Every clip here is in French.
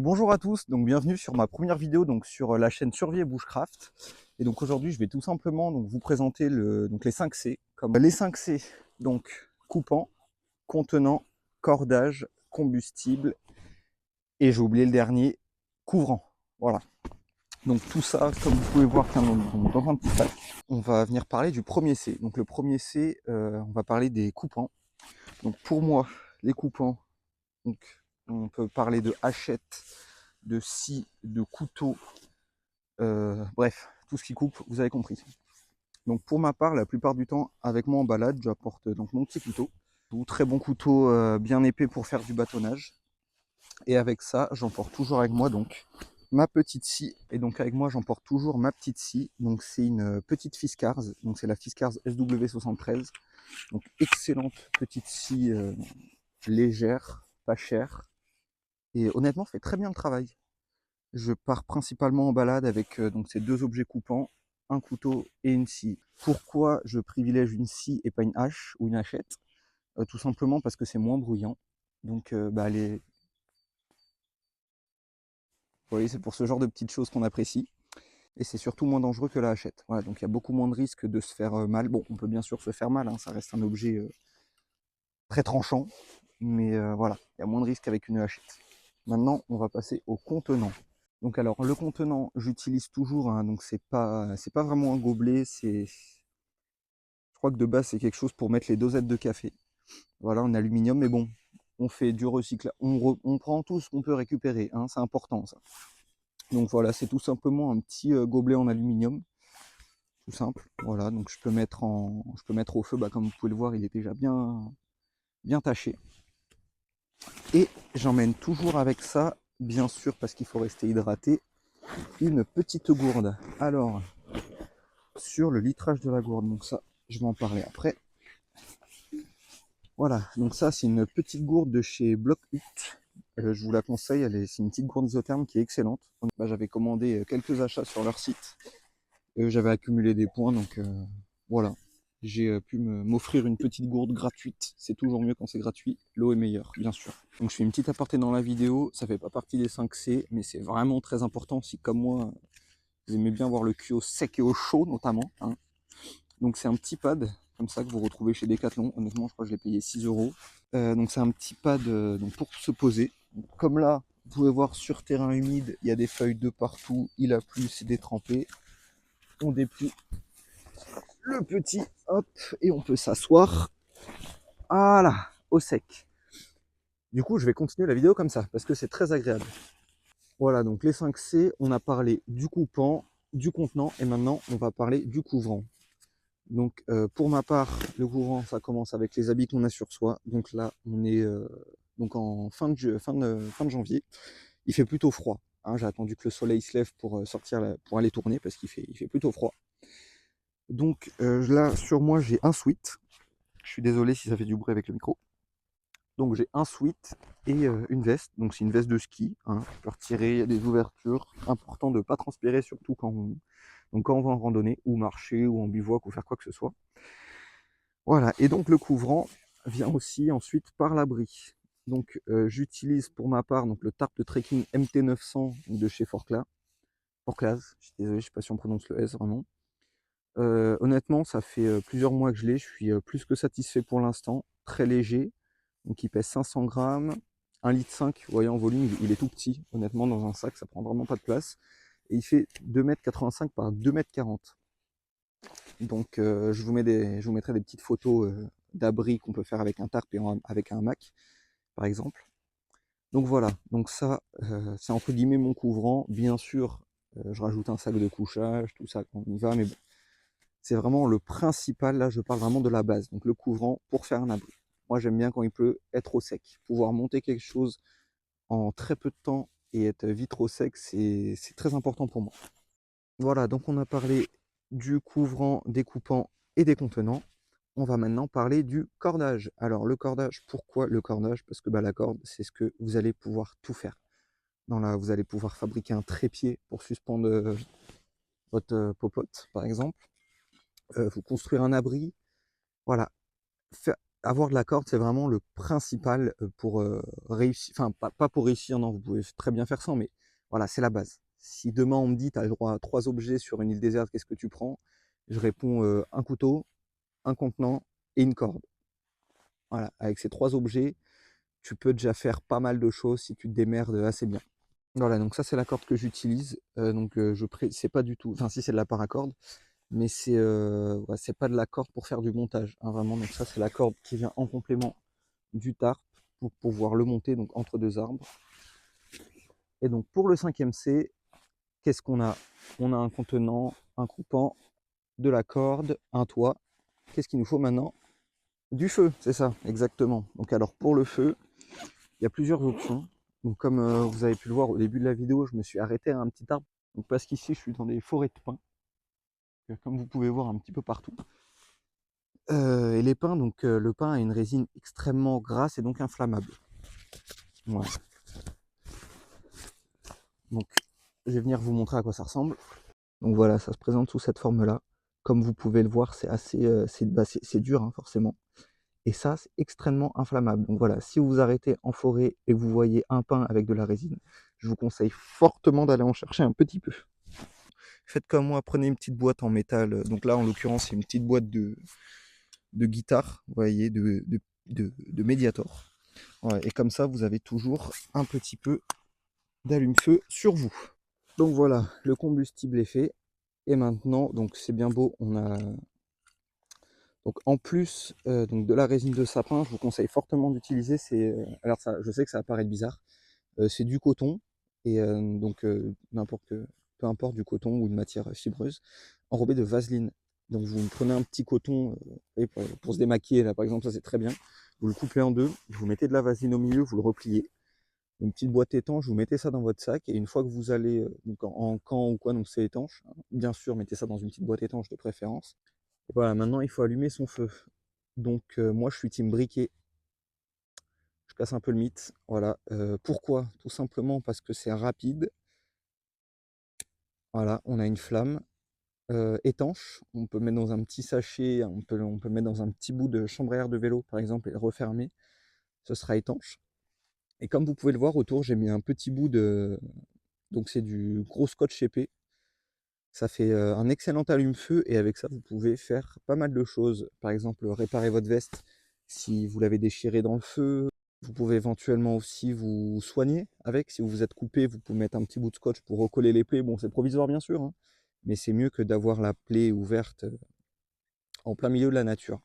Bonjour à tous, donc bienvenue sur ma première vidéo donc sur la chaîne Survie et Bushcraft. Et donc aujourd'hui je vais tout simplement donc vous présenter les 5 C. Comme les 5 C, donc coupant, contenant, cordage, combustible et j'ai oublié le dernier, couvrant. Voilà. Donc tout ça, comme vous pouvez voir dans un petit sac. On va venir parler du premier C. Donc le premier C, on va parler des coupants. Donc pour moi, les coupants, donc on peut parler de hachette, de scie, de couteau, bref, tout ce qui coupe, vous avez compris. Donc pour ma part, la plupart du temps, avec moi en balade, j'apporte donc mon petit couteau, tout très bon couteau bien épais pour faire du bâtonnage. Et avec ça, j'emporte toujours avec moi donc ma petite scie. Et donc avec moi, j'emporte toujours ma petite scie. Donc c'est une petite Fiskars, donc c'est la Fiskars SW73. Donc excellente petite scie légère, pas chère. Et honnêtement, fait très bien le travail. Je pars principalement en balade avec donc ces deux objets coupants, un couteau et une scie. Pourquoi je privilège une scie et pas une hache ou une hachette? Tout simplement parce que c'est moins bruyant. Donc vous voyez, c'est pour ce genre de petites choses qu'on apprécie. Et c'est surtout moins dangereux que la hachette. Voilà, donc il y a beaucoup moins de risques de se faire mal. Bon, on peut bien sûr se faire mal, hein, ça reste un objet très tranchant. Mais voilà, il y a moins de risques avec une hachette. Maintenant, on va passer au contenant. Donc alors le contenant, j'utilise toujours, hein, donc c'est pas vraiment un gobelet, je crois que de base c'est quelque chose pour mettre les dosettes de café. Voilà, en aluminium, mais bon, on fait du recyclage, on prend tout ce qu'on peut récupérer, hein, c'est important ça. Donc voilà, c'est tout simplement un petit gobelet en aluminium, tout simple. Voilà, donc je peux mettre au feu, comme vous pouvez le voir, il est déjà bien taché. Et j'emmène toujours avec ça, bien sûr, parce qu'il faut rester hydraté, une petite gourde. Alors, sur le litrage de la gourde, donc ça, je vais en parler après. Voilà, donc ça, c'est une petite gourde de chez Block Hut. Je vous la conseille, c'est une petite gourde isotherme qui est excellente. J'avais commandé quelques achats sur leur site. J'avais accumulé des points, donc voilà. J'ai pu m'offrir une petite gourde gratuite. C'est toujours mieux quand c'est gratuit. L'eau est meilleure, bien sûr. Donc je fais une petite aparté dans la vidéo. Ça fait pas partie des 5 C, mais c'est vraiment très important si, comme moi, vous aimez bien voir le cul au sec et au chaud, notamment. Hein. Donc c'est un petit pad, comme ça, que vous retrouvez chez Decathlon. Honnêtement, je crois que je l'ai payé 6 €. Donc c'est un petit pad donc pour se poser. Donc, comme là, vous pouvez voir sur terrain humide, il y a des feuilles de partout. Il a plu, c'est détrempé. On déplie le petit, hop, et on peut s'asseoir. Voilà, au sec. Du coup, je vais continuer la vidéo comme ça, parce que c'est très agréable. Voilà, donc les 5 C, on a parlé du coupant, du contenant, et maintenant, on va parler du couvrant. Donc, pour ma part, le couvrant, ça commence avec les habits qu'on a sur soi. Donc là, on est donc en fin de janvier. Il fait plutôt froid. Hein, j'ai attendu que le soleil se lève pour sortir, pour aller tourner, parce il fait plutôt froid. Donc là, sur moi, j'ai un sweat. Je suis désolé si ça fait du bruit avec le micro. Donc j'ai un sweat et une veste. Donc c'est une veste de ski. Hein. Je peux retirer, il y a des ouvertures. Important de ne pas transpirer, surtout quand on va en randonnée, ou marcher, ou en bivouac, ou faire quoi que ce soit. Voilà, et donc le couvrant vient aussi ensuite par l'abri. Donc j'utilise pour ma part donc, le tarp de trekking MT900 de chez Forclaz. Forclaz, je suis désolé, je ne sais pas si on prononce le S vraiment. Honnêtement, ça fait plusieurs mois que je l'ai, je suis plus que satisfait pour l'instant. Très léger, donc il pèse 500 grammes, 1,5 litre, vous voyez en volume, il est tout petit. Honnêtement, dans un sac, ça prend vraiment pas de place. Et il fait 2,85 m par 2,40 m. Donc je vous mettrai des petites photos d'abri qu'on peut faire avec un tarp et avec un hamac, par exemple. Donc voilà, donc ça, c'est entre guillemets mon couvrant. Bien sûr, je rajoute un sac de couchage, tout ça quand on y va, mais bon. C'est vraiment le principal, là je parle vraiment de la base, donc le couvrant pour faire un abri. Moi j'aime bien quand il pleut être au sec, pouvoir monter quelque chose en très peu de temps et être vite au sec, c'est très important pour moi. Voilà, donc on a parlé du couvrant, des coupants et des contenants. On va maintenant parler du cordage. Alors le cordage, pourquoi le cordage? Parce que la corde, c'est ce que vous allez pouvoir tout faire. Vous allez pouvoir fabriquer un trépied pour suspendre votre popote, par exemple. Vous construire un abri, voilà. avoir de la corde, c'est vraiment le principal pour réussir. Enfin, pas pour réussir, non, vous pouvez très bien faire sans, mais voilà, c'est la base. Si demain on me dit, tu as le droit à 3 objets sur une île déserte, qu'est-ce que tu prends? Je réponds un couteau, un contenant et une corde. Voilà, avec ces 3 objets, tu peux déjà faire pas mal de choses si tu te démerdes assez bien. Voilà, donc ça c'est la corde que j'utilise. C'est pas du tout, enfin si c'est de la paracorde, mais ouais, c'est pas de la corde pour faire du montage, hein, vraiment. Donc ça c'est la corde qui vient en complément du tarp pour pouvoir le monter donc entre 2 arbres. Et donc pour le 5e C, qu'est-ce qu'on a? On a un contenant, un coupant, de la corde, un toit. Qu'est-ce qu'il nous faut maintenant? Du feu, c'est ça, exactement. Donc alors pour le feu, il y a plusieurs options. Donc comme vous avez pu le voir au début de la vidéo, je me suis arrêté à un petit arbre. Donc parce qu'ici je suis dans des forêts de pins, comme vous pouvez voir un petit peu partout. Et les pins, donc le pin a une résine extrêmement grasse et donc inflammable. Voilà. Donc je vais venir vous montrer à quoi ça ressemble. Donc voilà, ça se présente sous cette forme-là. Comme vous pouvez le voir, c'est assez, c'est dur hein, forcément. Et ça, c'est extrêmement inflammable. Donc voilà, si vous vous arrêtez en forêt et que vous voyez un pin avec de la résine, je vous conseille fortement d'aller en chercher un petit peu. Faites comme moi, prenez une petite boîte en métal. Donc là, en l'occurrence, c'est une petite boîte de guitare, vous voyez, de Mediator. Ouais, et comme ça, vous avez toujours un petit peu d'allume-feu sur vous. Donc voilà, le combustible est fait. Et maintenant, donc c'est bien beau, on a donc en plus donc de la résine de sapin, je vous conseille fortement d'utiliser. Alors ça, je sais que ça va paraître bizarre, c'est du coton et peu importe du coton ou une matière fibreuse, enrobé de vaseline. Donc vous prenez un petit coton pour se démaquiller là par exemple, ça c'est très bien. Vous le coupez en deux, vous mettez de la vaseline au milieu, vous le repliez. Une petite boîte étanche, vous mettez ça dans votre sac et une fois que vous allez donc en camp ou quoi, donc c'est étanche, hein, bien sûr, mettez ça dans une petite boîte étanche de préférence. Et voilà, maintenant il faut allumer son feu. Donc moi je suis team briquet. Je casse un peu le mythe. Voilà. Pourquoi? Tout simplement parce que c'est rapide. Voilà, on a une flamme étanche. On peut mettre dans un petit sachet, on peut le mettre dans un petit bout de chambre à air de vélo, par exemple, et le refermer. Ce sera étanche. Et comme vous pouvez le voir autour, j'ai mis un petit bout de. Donc c'est du gros scotch épais. Ça fait un excellent allume-feu et avec ça, vous pouvez faire pas mal de choses. Par exemple, réparer votre veste si vous l'avez déchirée dans le feu. Vous pouvez éventuellement aussi vous soigner avec. Si vous vous êtes coupé, vous pouvez mettre un petit bout de scotch pour recoller les plaies. Bon, c'est provisoire bien sûr, hein, mais c'est mieux que d'avoir la plaie ouverte en plein milieu de la nature.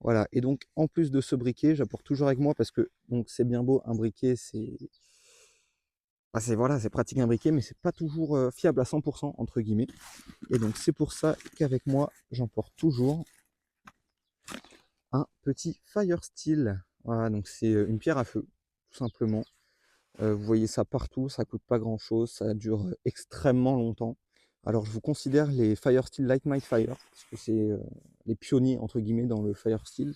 Voilà, et donc en plus de ce briquet, j'apporte toujours avec moi parce que donc c'est bien beau, un briquet, voilà, c'est pratique un briquet, mais c'est pas toujours fiable à 100% entre guillemets. Et donc c'est pour ça qu'avec moi, j'emporte toujours un petit fire steel. Voilà, donc c'est une pierre à feu, tout simplement. Vous voyez ça partout, ça coûte pas grand chose, ça dure extrêmement longtemps. Alors je vous considère les Fire Steel Light My Fire, parce que c'est les pionniers entre guillemets dans le Fire Steel.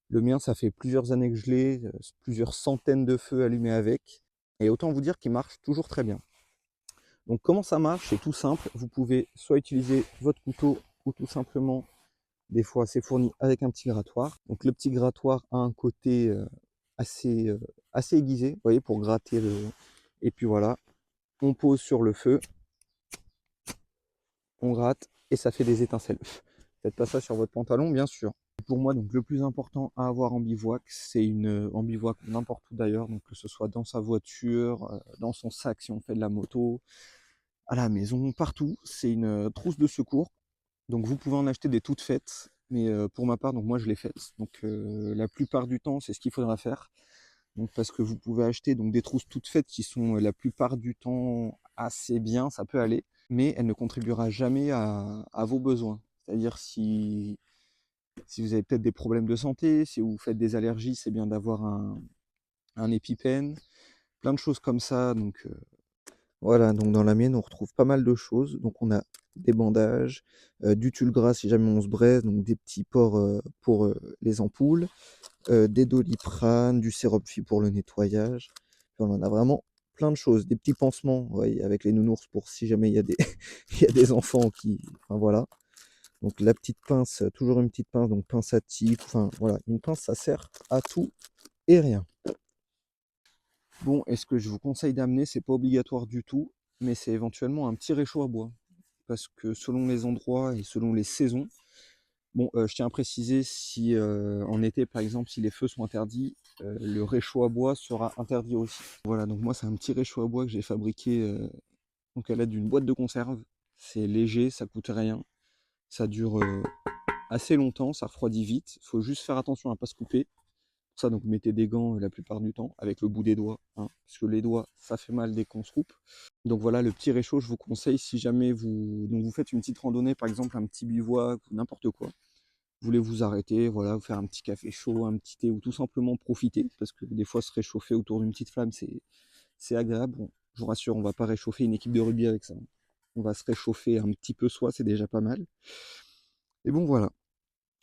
Le mien, ça fait plusieurs années que je l'ai, plusieurs centaines de feux allumés avec. Et autant vous dire qu'il marche toujours très bien. Donc comment ça marche? C'est tout simple. Vous pouvez soit utiliser votre couteau ou tout simplement, des fois c'est fourni avec un petit grattoir. Donc le petit grattoir a un côté assez, assez aiguisé, vous voyez, pour gratter le. Et puis voilà, on pose sur le feu, on gratte et ça fait des étincelles. Faites pas ça sur votre pantalon, bien sûr. Pour moi, donc le plus important à avoir en bivouac, c'est en bivouac n'importe où d'ailleurs, donc que ce soit dans sa voiture, dans son sac si on fait de la moto, à la maison, partout. C'est une trousse de secours. Donc vous pouvez en acheter des toutes faites, mais pour ma part, donc moi je l'ai faite. Donc la plupart du temps, c'est ce qu'il faudra faire. Donc parce que vous pouvez acheter donc des trousses toutes faites qui sont la plupart du temps assez bien, ça peut aller, mais elle ne contribuera jamais à vos besoins. C'est-à-dire si vous avez peut-être des problèmes de santé, si vous faites des allergies, c'est bien d'avoir un EpiPen, plein de choses comme ça. Donc voilà, donc dans la mienne, on retrouve pas mal de choses. Donc on a des bandages, du tulle gras si jamais on se braise, donc des petits ports pour les ampoules, des Doliprane, du sérum pour le nettoyage. Puis on en a vraiment plein de choses, des petits pansements, ouais, avec les nounours pour si jamais il y a des, il y a des enfants qui. Enfin voilà. Donc la petite pince, toujours une petite pince, donc pince à tique, enfin voilà, une pince ça sert à tout et rien. Bon, et ce que je vous conseille d'amener, c'est pas obligatoire du tout, mais c'est éventuellement un petit réchaud à bois. Parce que selon les endroits et selon les saisons, bon, je tiens à préciser si en été par exemple, si les feux sont interdits, le réchaud à bois sera interdit aussi. Voilà, donc moi c'est un petit réchaud à bois que j'ai fabriqué donc à l'aide d'une boîte de conserve. C'est léger, ça coûte rien, ça dure assez longtemps, ça refroidit vite. Faut juste faire attention à ne pas se couper. Pour ça, donc mettez des gants la plupart du temps avec le bout des doigts, hein, parce que les doigts ça fait mal dès qu'on se coupe. Donc voilà, le petit réchaud, je vous conseille si jamais vous faites une petite randonnée, par exemple un petit bivouac ou n'importe quoi. Vous voulez vous arrêter, voilà, vous faire un petit café chaud, un petit thé ou tout simplement profiter, parce que des fois se réchauffer autour d'une petite flamme, c'est agréable. Bon, je vous rassure, on va pas réchauffer une équipe de rugby avec ça. On va se réchauffer un petit peu soi, c'est déjà pas mal. Et bon voilà,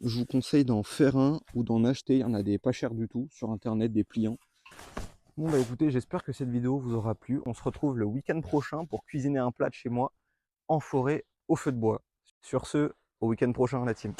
je vous conseille d'en faire un ou d'en acheter, il y en a des pas chers du tout sur internet, des pliants. Bon bah écoutez, j'espère que cette vidéo vous aura plu. On se retrouve le week-end prochain pour cuisiner un plat de chez moi en forêt au feu de bois. Sur ce, au week-end prochain la team.